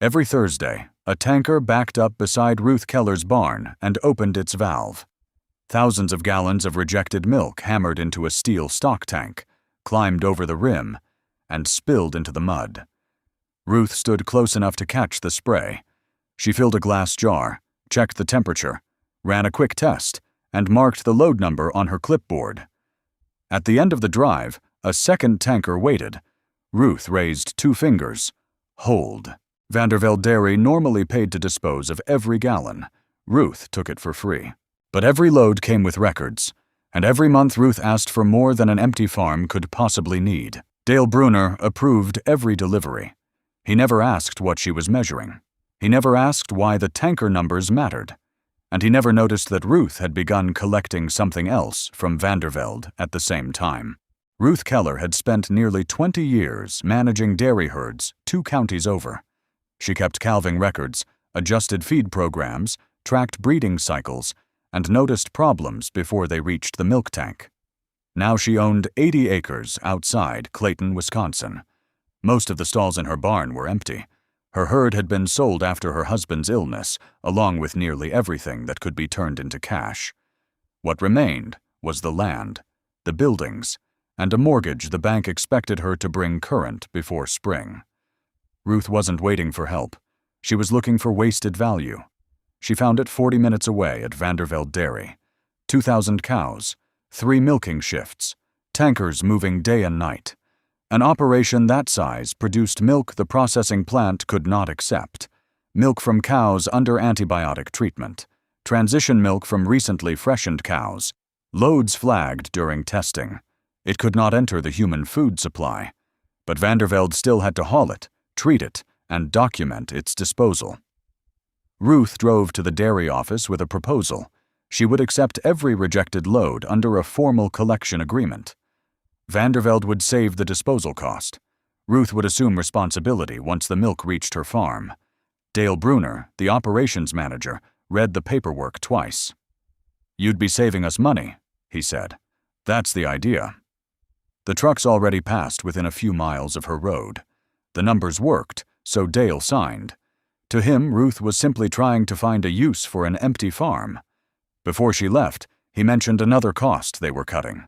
Every Thursday, a tanker backed up beside Ruth Keller's barn and opened its valve. Thousands of gallons of rejected milk hammered into a steel stock tank, climbed over the rim, and spilled into the mud. Ruth stood close enough to catch the spray. She filled a glass jar, checked the temperature, ran a quick test, and marked the load number on her clipboard. At the end of the drive, a second tanker waited. Ruth raised 2 fingers. Hold. Vanderveld Dairy normally paid to dispose of every gallon. Ruth took it for free. But every load came with records, and every month Ruth asked for more than an empty farm could possibly need. Dale Bruner approved every delivery. He never asked what she was measuring. He never asked why the tanker numbers mattered. And he never noticed that Ruth had begun collecting something else from Vanderveld at the same time. Ruth Keller had spent nearly 20 years managing dairy herds 2 counties over. She kept calving records, adjusted feed programs, tracked breeding cycles, and noticed problems before they reached the milk tank. Now she owned 80 acres outside Clayton, Wisconsin. Most of the stalls in her barn were empty. Her herd had been sold after her husband's illness, along with nearly everything that could be turned into cash. What remained was the land, the buildings, and a mortgage the bank expected her to bring current before spring. Ruth wasn't waiting for help. She was looking for wasted value. She found it 40 minutes away at Vanderveld Dairy. 2,000 cows, 3 milking shifts, tankers moving day and night. An operation that size produced milk the processing plant could not accept. Milk from cows under antibiotic treatment. Transition milk from recently freshened cows. Loads flagged during testing. It could not enter the human food supply. But Vanderveld still had to haul it, treat it, and document its disposal. Ruth drove to the dairy office with a proposal. She would accept every rejected load under a formal collection agreement. Vanderveld would save the disposal cost. Ruth would assume responsibility once the milk reached her farm. Dale Bruner, the operations manager, read the paperwork twice. "You'd be saving us money," he said. "That's the idea." The trucks already passed within a few miles of her road. The numbers worked, so Dale signed. To him, Ruth was simply trying to find a use for an empty farm. Before she left, he mentioned another cost they were cutting.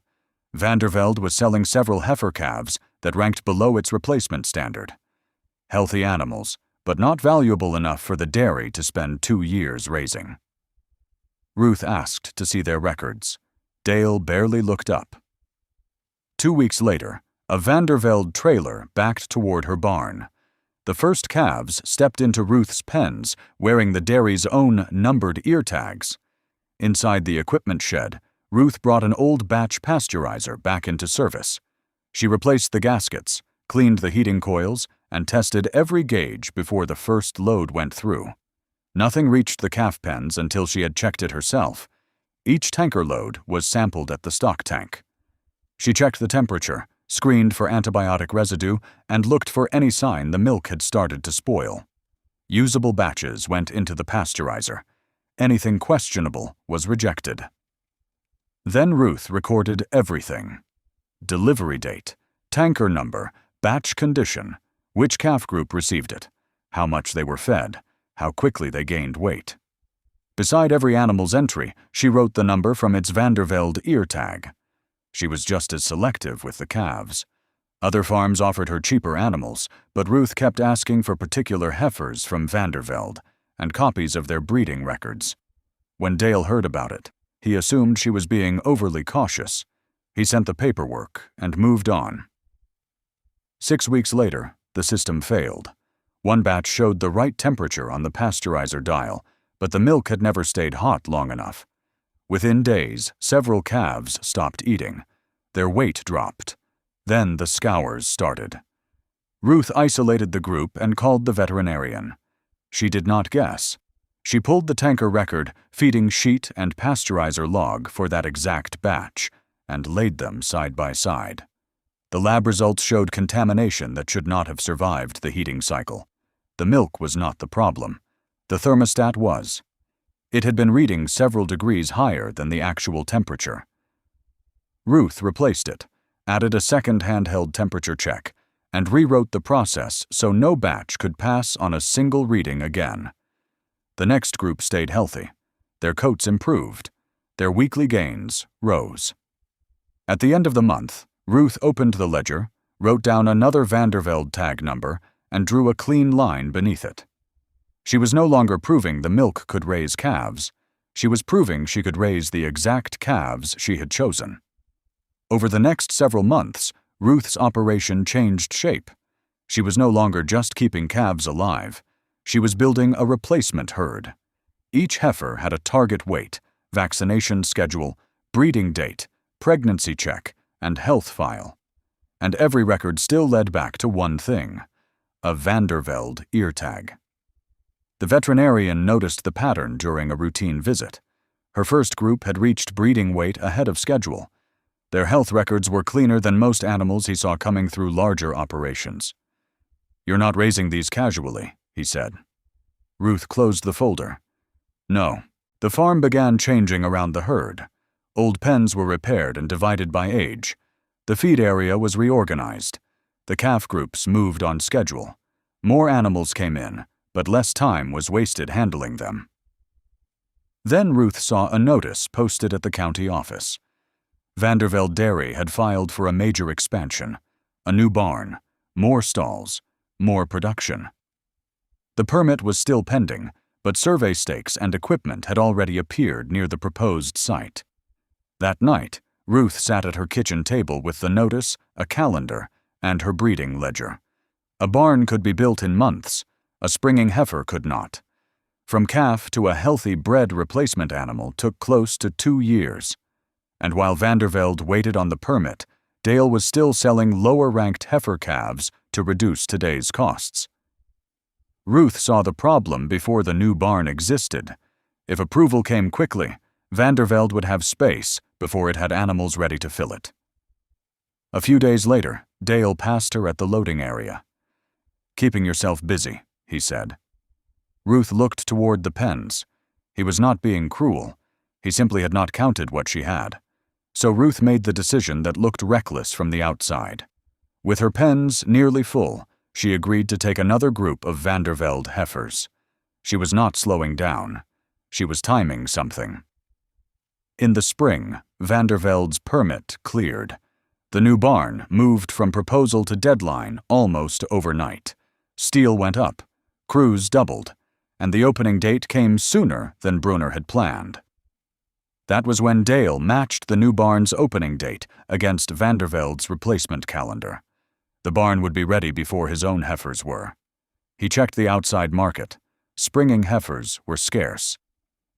Vanderveld was selling several heifer calves that ranked below its replacement standard. Healthy animals, but not valuable enough for the dairy to spend 2 years raising. Ruth asked to see their records. Dale barely looked up. 2 weeks later, a Vanderveld trailer backed toward her barn. The first calves stepped into Ruth's pens, wearing the dairy's own numbered ear tags. Inside the equipment shed, Ruth brought an old batch pasteurizer back into service. She replaced the gaskets, cleaned the heating coils, and tested every gauge before the first load went through. Nothing reached the calf pens until she had checked it herself. Each tanker load was sampled at the stock tank. She checked the temperature, screened for antibiotic residue, and looked for any sign the milk had started to spoil. Usable batches went into the pasteurizer. Anything questionable was rejected. Then Ruth recorded everything. Delivery date, tanker number, batch condition, which calf group received it, how much they were fed, how quickly they gained weight. Beside every animal's entry, she wrote the number from its Vanderveld ear tag. She was just as selective with the calves. Other farms offered her cheaper animals, but Ruth kept asking for particular heifers from Vanderveld and copies of their breeding records. When Dale heard about it, he assumed she was being overly cautious. He sent the paperwork and moved on. 6 weeks later, the system failed. One batch showed the right temperature on the pasteurizer dial, but the milk had never stayed hot long enough. Within days, several calves stopped eating. Their weight dropped. Then the scours started. Ruth isolated the group and called the veterinarian. She did not guess. She pulled the tanker record, feeding sheet and pasteurizer log for that exact batch, and laid them side by side. The lab results showed contamination that should not have survived the heating cycle. The milk was not the problem. The thermostat was. It had been reading several degrees higher than the actual temperature. Ruth replaced it, added a second handheld temperature check, and rewrote the process so no batch could pass on a single reading again. The next group stayed healthy. Their coats improved. Their weekly gains rose. At the end of the month, Ruth opened the ledger, wrote down another Vanderveld tag number, and drew a clean line beneath it. She was no longer proving the milk could raise calves. She was proving she could raise the exact calves she had chosen. Over the next several months, Ruth's operation changed shape. She was no longer just keeping calves alive. She was building a replacement herd. Each heifer had a target weight, vaccination schedule, breeding date, pregnancy check, and health file. And every record still led back to one thing: a Vanderveld ear tag. The veterinarian noticed the pattern during a routine visit. Her first group had reached breeding weight ahead of schedule. Their health records were cleaner than most animals he saw coming through larger operations. "You're not raising these casually," he said. Ruth closed the folder. No. The farm began changing around the herd. Old pens were repaired and divided by age. The feed area was reorganized. The calf groups moved on schedule. More animals came in, but less time was wasted handling them. Then Ruth saw a notice posted at the county office. Vanderveld Dairy had filed for a major expansion, a new barn, more stalls, more production. The permit was still pending, but survey stakes and equipment had already appeared near the proposed site. That night, Ruth sat at her kitchen table with the notice, a calendar, and her breeding ledger. A barn could be built in months. A springing heifer could not. From calf to a healthy bred replacement animal took close to 2 years. And while Vanderveld waited on the permit, Dale was still selling lower-ranked heifer calves to reduce today's costs. Ruth saw the problem before the new barn existed. If approval came quickly, Vanderveld would have space before it had animals ready to fill it. A few days later, Dale passed her at the loading area. "Keeping yourself busy," he said. Ruth looked toward the pens. He was not being cruel. He simply had not counted what she had. So Ruth made the decision that looked reckless from the outside. With her pens nearly full, she agreed to take another group of Vanderveld heifers. She was not slowing down. She was timing something. In the spring, Vanderveld's permit cleared. The new barn moved from proposal to deadline almost overnight. Steel went up, crews doubled, and the opening date came sooner than Brunner had planned. That was when Dale matched the new barn's opening date against Vanderveld's replacement calendar. The barn would be ready before his own heifers were. He checked the outside market. Springing heifers were scarce.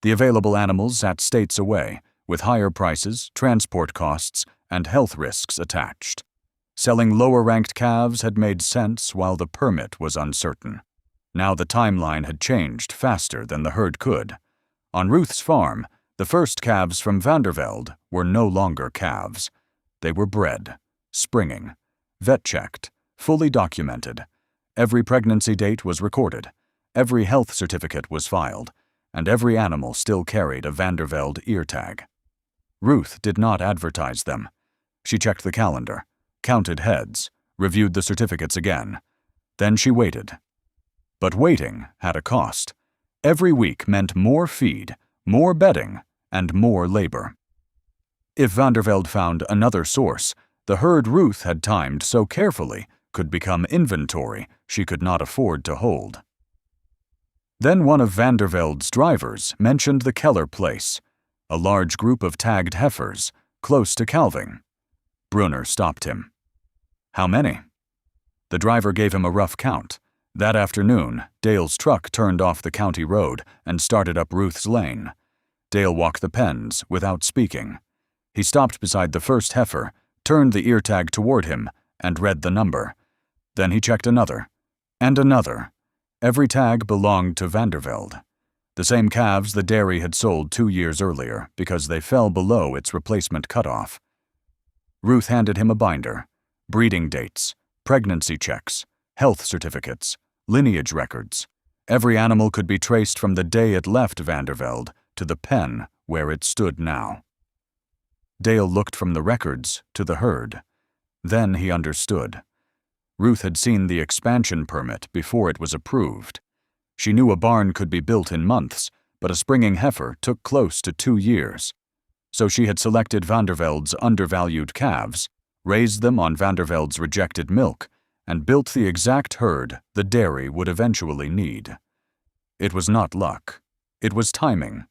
The available animals sat states away, with higher prices, transport costs, and health risks attached. Selling lower-ranked calves had made sense while the permit was uncertain. Now the timeline had changed faster than the herd could. On Ruth's farm, the first calves from Vanderveld were no longer calves. They were bred, springing, vet-checked, fully documented. Every pregnancy date was recorded, every health certificate was filed, and every animal still carried a Vanderveld ear tag. Ruth did not advertise them. She checked the calendar, counted heads, reviewed the certificates again. Then she waited. But waiting had a cost. Every week meant more feed, more bedding, and more labor. If Vanderveld found another source, the herd Ruth had timed so carefully could become inventory she could not afford to hold. Then one of Vanderveld's drivers mentioned the Keller place, a large group of tagged heifers, close to calving. Brunner stopped him. "How many?" The driver gave him a rough count. That afternoon, Dale's truck turned off the county road and started up Ruth's lane. Dale walked the pens without speaking. He stopped beside the first heifer, turned the ear tag toward him, and read the number. Then he checked another, and another. Every tag belonged to Vanderveld. The same calves the dairy had sold 2 years earlier because they fell below its replacement cutoff. Ruth handed him a binder, breeding dates, pregnancy checks, health certificates, lineage records. Every animal could be traced from the day it left Vanderveld to the pen where it stood now. Dale looked from the records to the herd. Then he understood. Ruth had seen the expansion permit before it was approved. She knew a barn could be built in months, but a springing heifer took close to 2 years. So she had selected Vanderveld's undervalued calves, raised them on Vanderveld's rejected milk, and built the exact herd the dairy would eventually need. It was not luck. It was timing.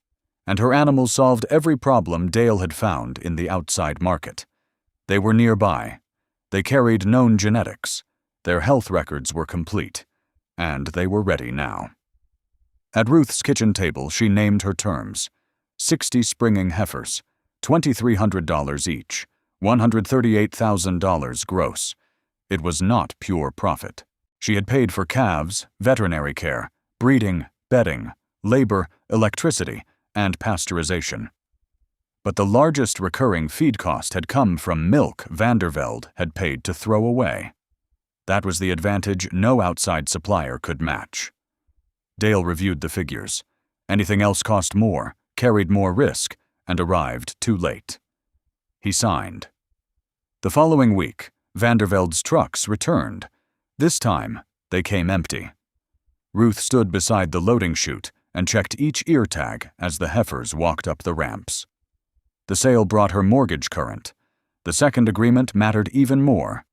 And her animals solved every problem Dale had found in the outside market. They were nearby. They carried known genetics. Their health records were complete. And they were ready now. At Ruth's kitchen table, she named her terms. 60 springing heifers, $2,300 each, $138,000 gross. It was not pure profit. She had paid for calves, veterinary care, breeding, bedding, labor, electricity, and pasteurization. But the largest recurring feed cost had come from milk Vanderveld had paid to throw away. That was the advantage no outside supplier could match. Dale reviewed the figures. Anything else cost more, carried more risk, and arrived too late. He signed. The following week, Vanderveld's trucks returned. This time, they came empty. Ruth stood beside the loading chute and checked each ear tag as the heifers walked up the ramps. The sale brought her mortgage current. The second agreement mattered even more.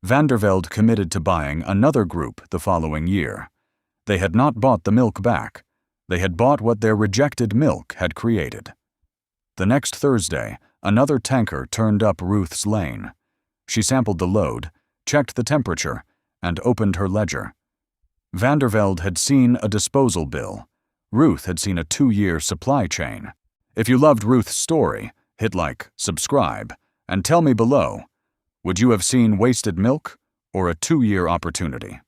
Vanderveld committed to buying another group the following year. They had not bought the milk back. They had bought what their rejected milk had created. The next Thursday, another tanker turned up Ruth's lane. She sampled the load, checked the temperature, and opened her ledger. Vanderveld had seen a disposal bill. Ruth had seen a 2-year supply chain. If you loved Ruth's story, hit like, subscribe, and tell me below, would you have seen wasted milk or a 2-year opportunity?